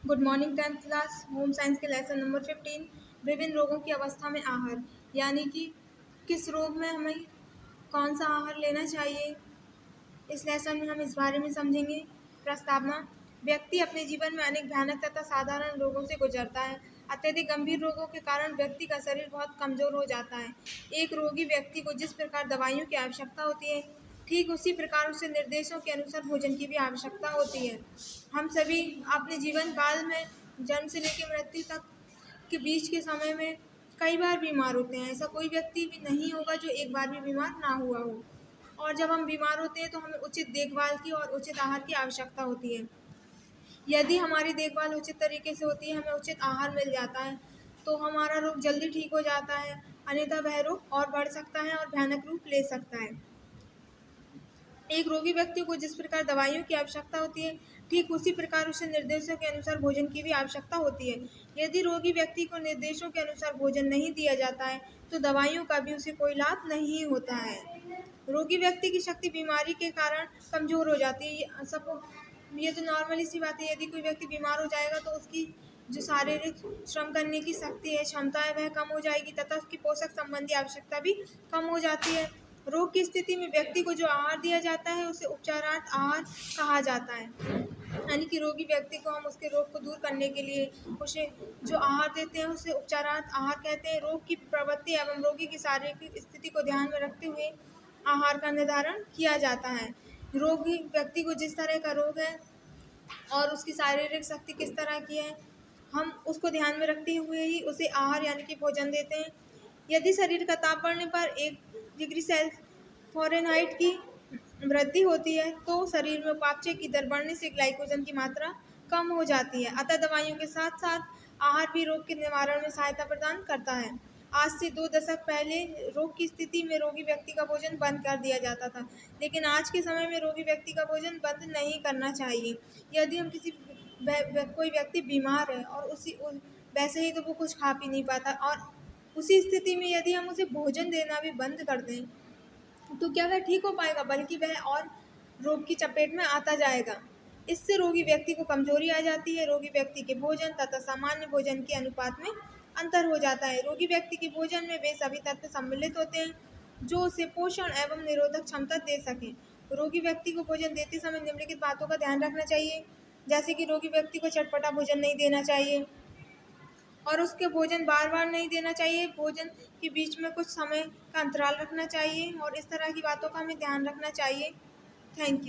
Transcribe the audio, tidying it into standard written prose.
Good morning 10th class home science के lesson number 15 विभिन्न रोगों की अवस्था में आहार यानी कि किस रोग में हमें कौन सा आहार लेना चाहिए। इस लेसन में हम इस बारे में समझेंगे। प्रस्तावना। व्यक्ति अपने जीवन में अनेक भयानक तथा साधारण रोगों से गुजरता है। अत्यधिक गंभीर रोगों के कारण व्यक्ति का शरीर बहुत कमजोर हो जाता है। एक रोगी व्यक्ति को जिस प्रकार दवाइयों की आवश्यकता होती है, ठीक उसी प्रकार उसे निर्देशों के अनुसार भोजन की भी आवश्यकता होती है। हम सभी अपने जीवन काल में जन्म से लेकर मृत्यु तक के बीच के समय में कई बार बीमार होते हैं। ऐसा कोई व्यक्ति भी नहीं होगा जो एक बार भी बीमार ना हुआ हो। और जब हम बीमार होते हैं तो हमें उचित देखभाल की और उचित आहार की आवश्यकता होती है। यदि हमारी देखभाल उचित तरीके से होती है, हमें उचित आहार मिल जाता है, तो हमारा रोग जल्दी ठीक हो जाता है। अन्यथा वह रोग और बढ़ सकता है और भयानक रूप ले सकता है। एक रोगी व्यक्ति को जिस प्रकार दवाइयों की आवश्यकता होती है, ठीक उसी प्रकार उसे निर्देशों के अनुसार भोजन की भी आवश्यकता होती है। यदि रोगी व्यक्ति को निर्देशों के अनुसार भोजन नहीं दिया जाता है, तो दवाइयों का भी उसे कोई लाभ नहीं होता है। रोगी व्यक्ति की शक्ति बीमारी के कारण कमजोर हो जाती है। ये तो नॉर्मली सी बात है। यदि कोई व्यक्ति बीमार हो जाएगा तो उसकी जो शारीरिक श्रम करने की शक्ति है, क्षमता है, वह कम हो जाएगी तथा उसकी पोषक संबंधी आवश्यकता भी कम हो जाती है। रोग की स्थिति में व्यक्ति को जो आहार दिया जाता है उसे उपचारार्थ आहार कहा जाता है। यानी कि रोगी व्यक्ति को हम उसके रोग को दूर करने के लिए उसे जो आहार देते हैं उसे उपचारार्थ आहार कहते हैं। रोग की प्रवृत्ति एवं रोगी की शारीरिक स्थिति को ध्यान में रखते हुए आहार का निर्धारण किया जाता है। रोगी व्यक्ति को जिस तरह का रोग है और उसकी शारीरिक शक्ति किस तरह की है, हम उसको ध्यान में रखते हुए ही उसे आहार यानी कि भोजन देते हैं। यदि शरीर का ताप बढ़ने पर 1 डिग्री फ़ारेनहाइट की वृद्धि होती है, तो शरीर में उपापचय की दर बढ़ने से ग्लाइकोजन की मात्रा कम हो जाती है। अतः दवाइयों के साथ साथ आहार भी रोग के निवारण में सहायता प्रदान करता है। आज से 2 दशक पहले रोग की स्थिति में रोगी व्यक्ति का भोजन बंद कर दिया जाता था, लेकिन आज के समय में रोगी व्यक्ति का भोजन बंद नहीं करना चाहिए। यदि हम कोई व्यक्ति बीमार है और वैसे ही तो वो कुछ खा पी नहीं पाता, और उसी स्थिति में यदि हम उसे भोजन देना भी बंद कर दें तो क्या वह ठीक हो पाएगा, बल्कि वह और रोग की चपेट में आता जाएगा। इससे रोगी व्यक्ति को कमजोरी आ जाती है। रोगी व्यक्ति के भोजन तथा सामान्य भोजन के अनुपात में अंतर हो जाता है। रोगी व्यक्ति के भोजन में वे सभी तत्व सम्मिलित होते हैं जो उसे पोषण एवं निरोधक क्षमता दे सकें। रोगी व्यक्ति को भोजन देते समय निम्नलिखित बातों का ध्यान रखना चाहिए, जैसे कि रोगी व्यक्ति को चटपटा भोजन नहीं देना चाहिए और उसके भोजन बार बार नहीं देना चाहिए। भोजन के बीच में कुछ समय का अंतराल रखना चाहिए और इस तरह की बातों का हमें ध्यान रखना चाहिए। Thank you.